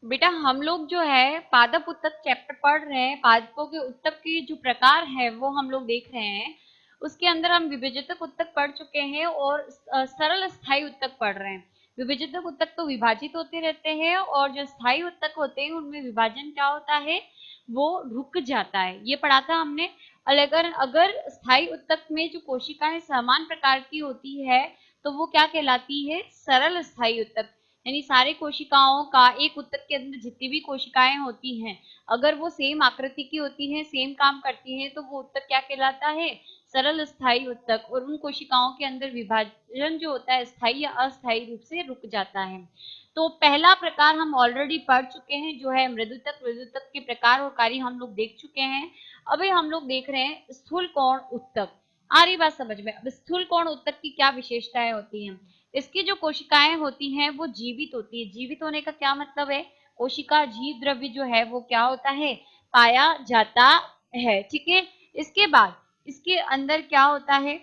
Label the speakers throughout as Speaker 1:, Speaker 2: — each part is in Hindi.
Speaker 1: बेटा हम लोग जो है पादप उत्तक चैप्टर पढ़ रहे हैं, पादपों के उत्तक के जो प्रकार है वो हम लोग देख रहे हैं। उसके अंदर हम विभेजक उत्तक पढ़ चुके हैं और सरल स्थायी उत्तक पढ़ रहे हैं। विभेजक उत्तक तो विभाजित होते रहते हैं और जो स्थायी उत्तक होते हैं उनमें विभाजन क्या होता है, वो रुक जाता है। ये पढ़ा था हमने। अगर अगर स्थायी उत्तक में जो कोशिकाएं समान प्रकार की होती है तो वो क्या कहलाती है, सरल स्थायी उत्तक। यानी सारे कोशिकाओं का एक उत्तक के अंदर जितनी भी कोशिकाएं होती हैं, अगर वो सेम आकृति की होती हैं, सेम काम करती हैं, तो वो उत्तक क्या कहलाता है, सरल स्थायी उत्तक। और उन कोशिकाओं के अंदर विभाजन जो होता है स्थायी या अस्थायी रूप से रुक जाता है। तो पहला प्रकार हम ऑलरेडी पढ़ चुके हैं जो है मृदुतक। मृदुतक के प्रकार और कार्य हम लोग देख चुके हैं। अभी हम लोग देख रहे हैं स्थूल कोण उत्तक। आ रही बात समझ में? अब स्थूल कोण उत्तक की क्या विशेषताएं होती हैं? इसकी जो कोशिकाएं होती हैं वो जीवित होती है। जीवित होने का क्या मतलब है, कोशिका जीव द्रव्य जो है वो क्या होता है, पाया जाता है। ठीक है। इसके बाद इसके अंदर क्या होता है,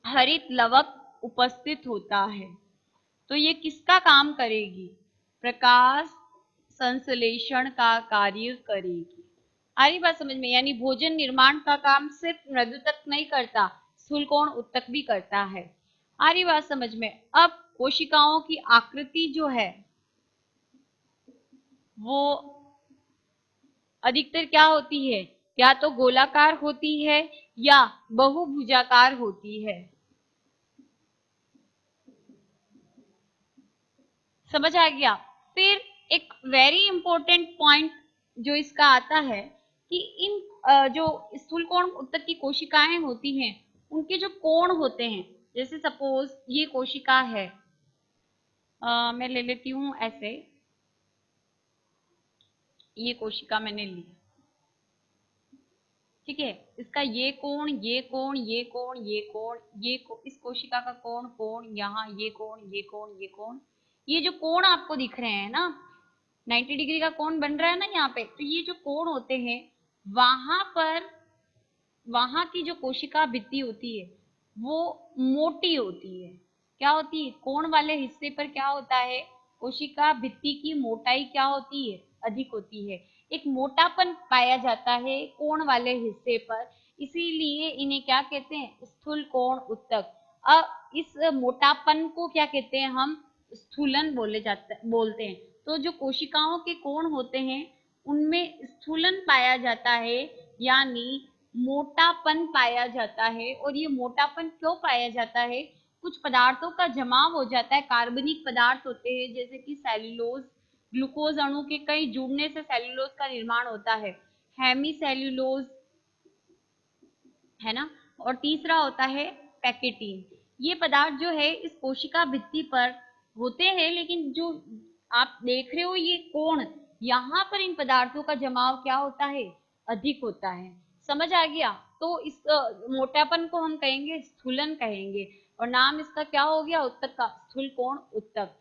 Speaker 1: हरित लवक उपस्थित होता है। तो ये किसका काम करेगी, प्रकाश संश्लेषण का कार्य करेगी। आ रही बात समझ में? यानी भोजन निर्माण का काम सिर्फ मृदुतक नहीं करता, स्थूलकोण उत्तक भी करता है। आ रही बात समझ में? अब कोशिकाओं की आकृति जो है वो अधिकतर क्या होती है, या तो गोलाकार होती है या बहुभुजाकार होती है। समझ आ गया? फिर एक वेरी इंपॉर्टेंट पॉइंट जो इसका आता है कि इन जो स्थूलकोण उत्तक की कोशिकाएं होती हैं उनके जो कोण होते हैं, जैसे सपोज ये कोशिका है, मैं ले लेती हूं ऐसे, ये कोशिका मैंने ली, ठीक है। इसका ये कोण, ये कोण, ये कोण, ये कोण, इस कोशिका का कोण, कोण यहाँ, ये कोण, ये कोण, ये कोण, ये जो कोण आपको दिख रहे हैं ना, 90 डिग्री का कोण बन रहा है ना यहाँ पे, तो ये जो कोण होते हैं वहां पर, वहां की जो कोशिका भित्ति होती है वो मोटी होती है। क्या होती है, कोण वाले हिस्से पर क्या होता है, कोशिका भित्ति की मोटाई क्या होती है, अधिक होती है। एक मोटापन पाया जाता है कोण वाले हिस्से पर, इसीलिए इन्हें क्या कहते हैं, स्थूल कोण उत्तक। अब इस मोटापन को क्या कहते हैं हम, स्थूलन बोलते हैं। तो जो कोशिकाओं के कोण होते हैं उनमें स्थूलन पाया जाता है, यानी मोटापन पाया जाता है। और ये मोटापन क्यों पाया जाता है, कुछ पदार्थों का जमाव हो जाता है, कार्बनिक पदार्थ होते हैं जैसे कि सेल्यूलोज, ग्लूकोज अणु के कई जुड़ने से सेल्यूलोज का निर्माण होता है, हेमी सेल्यूलोज, है ना। और तीसरा होता है पैकेटीन। ये पदार्थ जो है इस कोशिका भित्ति पर होते हैं, लेकिन जो आप देख रहे हो ये कोण, यहाँ पर इन पदार्थों का जमाव क्या होता है, अधिक होता है। समझ आ गया? तो इस मोटापन को हम कहेंगे स्थूलन कहेंगे, और नाम इसका क्या हो गया, उत्तक का, स्थूल कोण उत्तक।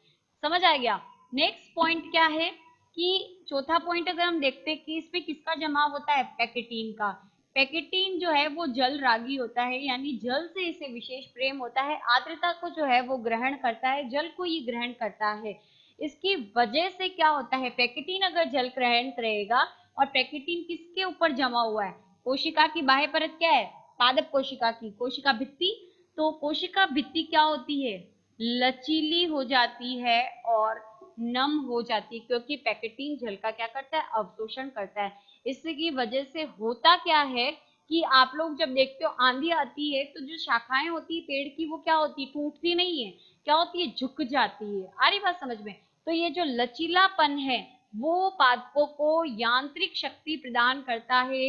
Speaker 1: समझ आ गया? नेक्स्ट पॉइंट क्या है कि चौथा पॉइंट अगर हम देखते हैं कि इसमें किसका जमाव होता है, पैकेटीन का। पैकेटीन जो है वो जल रागी होता है, यानी जल से इसे विशेष प्रेम होता है, आर्द्रता को जो है वो ग्रहण करता है, जल को ये ग्रहण करता है। इसकी वजह से क्या होता है, पैकेटीन अगर जल ग्रहण करेगा, और पैकेटीन किसके ऊपर जमा हुआ है, कोशिका की बाह्य परत क्या है, पादप कोशिका की, कोशिका भित्ति। तो कोशिका भित्ति क्या होती है, लचीली हो जाती है और नम हो जाती है, क्योंकि पैकेटीन जल का क्या करता है, अवशोषण करता है। इससे की वजह से होता क्या है कि आप लोग जब देखते हो आंधी आती है तो जो शाखाएं होती है पेड़ की वो क्या होती है, टूटती नहीं है, क्या होती है, झुक जाती है। आ रही बात समझ में? तो ये जो लचीलापन है वो पादपों को यांत्रिक शक्ति प्रदान करता है।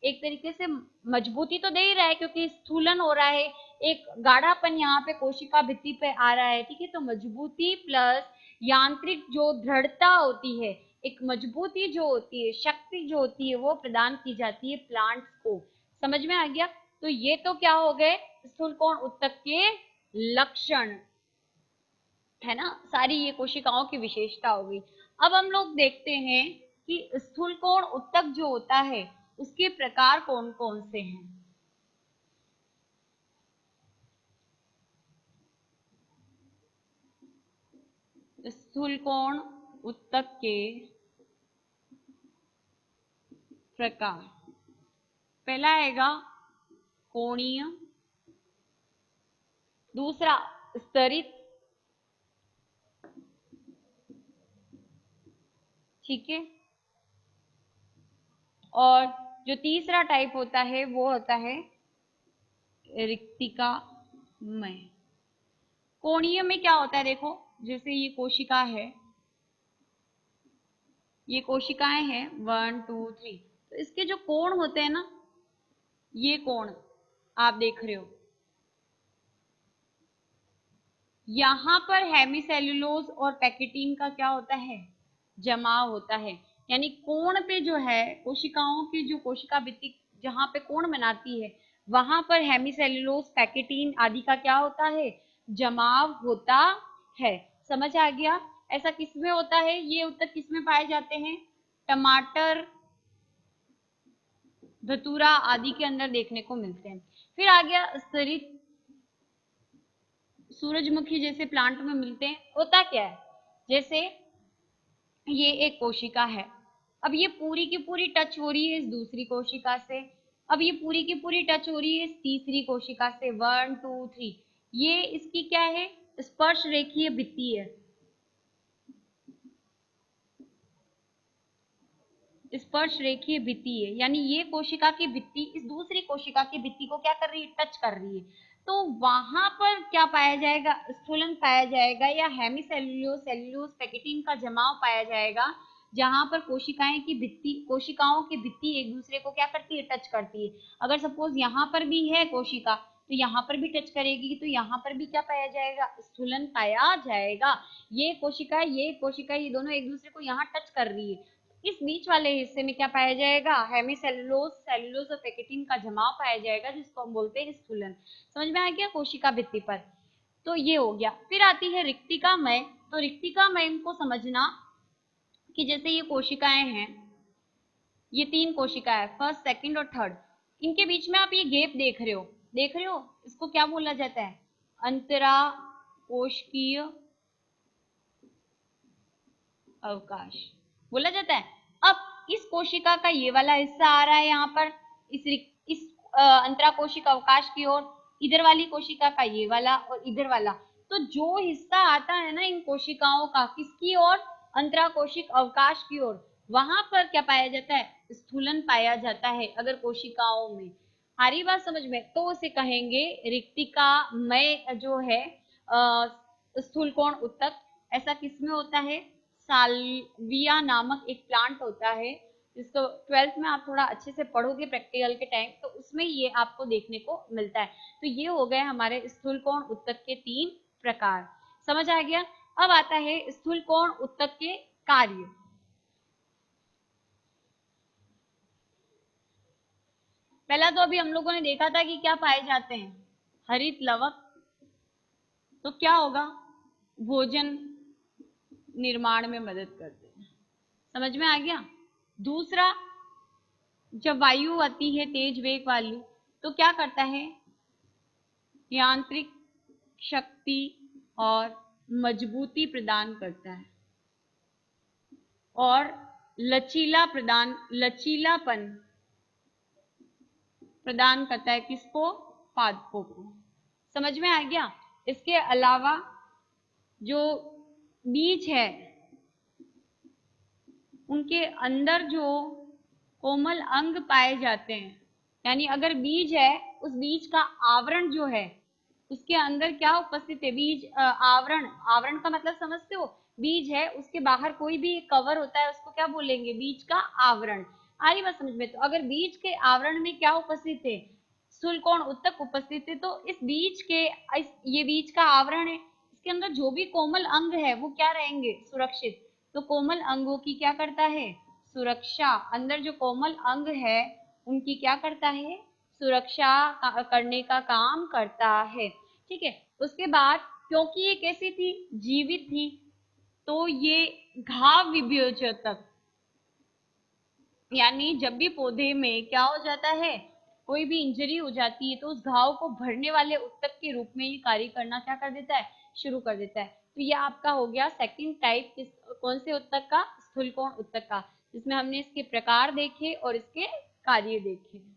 Speaker 1: एक तरीके से मजबूती तो दे ही रहा है क्योंकि स्थूलन हो रहा है, एक गाढ़ापन यहाँ पे कोशिका भित्ति पे आ रहा है, ठीक है। तो मजबूती प्लस यांत्रिक जो दृढ़ता होती है, एक मजबूती जो होती है, शक्ति जो होती है, वो प्रदान की जाती है प्लांट्स को। समझ में आ गया? तो ये तो क्या हो गए स्थूल कोण उत्तक के लक्षण, है ना, सारी ये कोशिकाओं की विशेषता होगी। अब हम लोग देखते हैं कि स्थूल कोण उत्तक जो होता है उसके प्रकार कौन कौन से हैं। स्थूल कोण उत्तक के प्रकार। पहला आएगा कोणीय, दूसरा स्तरित, ठीक है, और जो तीसरा टाइप होता है वो होता है रिक्तिकामय। कोणीय में क्या होता है, देखो जैसे ये कोशिका है, ये कोशिकाएं हैं 1 2 3, तो इसके जो कोण होते हैं ना, ये कोण आप देख रहे हो, यहां पर हेमिसेल्यूलोज और पैकेटीन का क्या होता है, जमाव होता है। यानी कोण पे जो है कोशिकाओं की जो कोशिका भित्ति जहां पे कोण बनाती है, वहां पर हेमिसेल्यूलोज पैकेटीन आदि का क्या होता है, जमाव होता है। समझ आ गया? ऐसा किसमें होता है, ये उत्तक किसमें पाए जाते हैं, टमाटर, धतूरा आदि के अंदर देखने को मिलते हैं। फिर आ गया स्तरित, सूरजमुखी जैसे प्लांट में मिलते हैं। होता क्या है, जैसे ये एक कोशिका है, अब ये पूरी की पूरी टच हो रही है इस दूसरी कोशिका से, अब ये पूरी की पूरी टच हो रही है इस तीसरी कोशिका से, 1 2 3, ये इसकी क्या है, स्पर्श रेखीय भित्ति है। स्पर्श रेखीय भित्ति है, यानी ये कोशिका की भित्ति इस दूसरी कोशिका की भित्ति को क्या कर रही है, टच कर रही है। तो वहां पर क्या पाया जाएगा, स्थूलन पाया जाएगा या हेमिसेल्यूलोज सेल्यूलोज पैकेटीन का जमाव पाया जाएगा, जहां पर कोशिकाएं की भित्ति कोशिकाओं की भित्ति एक दूसरे को क्या करती है, टच करती है। अगर सपोज यहाँ पर भी है कोशिका, तो यहाँ पर भी टच करेगी, तो यहाँ पर भी क्या पाया जाएगा, स्थूलन पाया जाएगा। ये कोशिका ये दोनों एक दूसरे को यहाँ टच कर रही है, इस बीच वाले हिस्से में क्या पाया जाएगा, हेमिसेल्यूलोज सेल्यूलोज और पैकेटीन का जमाव पाया जाएगा, जिसको हम बोलते हैं स्थूलन। समझ में आ गया कोशिका भित्ति पर? तो ये हो गया। फिर आती है रिक्तिकामय। तो रिक्तिकामय को समझना कि जैसे ये कोशिकाएं हैं, ये 3 कोशिका है, फर्स्ट सेकंड और थर्ड, इनके बीच में आप ये गैप देख रहे हो, इसको क्या बोला जाता है, अंतरा कोशिकीय अवकाश बोला जाता है। अब इस कोशिका का ये वाला हिस्सा आ रहा है यहाँ पर इस अंतरा कोशिक अवकाश की ओर, इधर वाली कोशिका का ये वाला और इधर वाला, तो जो हिस्सा आता है ना इन कोशिकाओं का किसकी ओर, अंतरा कोशिक अवकाश की ओर, वहां पर क्या पाया जाता है, स्थूलन पाया जाता है। अगर कोशिकाओं में आ रही बात समझ में, तो उसे कहेंगे रिक्तिकामय जो है स्थूल कोण उत्तक। ऐसा किसमें होता है, साल्विया नामक एक प्लांट होता है, जिसको 12th में आप थोड़ा अच्छे से पढ़ोगे प्रैक्टिकल के टाइम, तो उसमें ये आपको देखने को मिलता है। तो ये हो गए हमारे स्थूल कोण उत्तक के 3 प्रकार। समझ आ गया? अब आता है स्थूल कोण उत्तक के कार्य। पहला तो अभी हम लोगों ने देखा था कि क्या पाए जाते हैं, हरित लवक, तो क्या होगा, भोजन निर्माण में मदद करते हैं। समझ में आ गया? दूसरा, जब वायु आती है तेज वेग वाली, तो क्या करता है, यांत्रिक शक्ति और मजबूती प्रदान करता है, और लचीलापन प्रदान करता है, किसको, पादपों को। समझ में आ गया? इसके अलावा जो बीज है, उनके अंदर जो कोमल अंग पाए जाते हैं, यानी अगर बीज है, उस बीज का आवरण जो है, उसके अंदर क्या उपस्थित है, बीज आवरण, आवरण का मतलब समझते हो, बीज है उसके बाहर कोई भी कवर होता है, उसको क्या बोलेंगे, बीज का आवरण। आ रही बात समझ में? तो अगर बीज के आवरण में क्या उपस्थित है, स्थूल कोण उत्तक उपस्थित है, तो इस बीज के ये बीज का आवरण है, इसके अंदर जो भी कोमल अंग है वो क्या रहेंगे, सुरक्षित। तो कोमल अंगों की क्या करता है, सुरक्षा। अंदर जो कोमल अंग है उनकी क्या करता है, सुरक्षा करने का काम करता है। ठीक है, उसके बाद क्योंकि ये कैसी थी, जीवित थी, तो ये घाव विभेदक, यानी जब भी पौधे में क्या हो जाता है, कोई भी इंजरी हो जाती है, तो उस घाव को भरने वाले उत्तक के रूप में ये कार्य करना क्या कर देता है, शुरू कर देता है। तो ये आपका हो गया सेकंड टाइप, किस कौन से उत्तक का, स्थूल कोण उत्तक का, जिसमें हमने इसके प्रकार देखे और इसके कार्य देखे।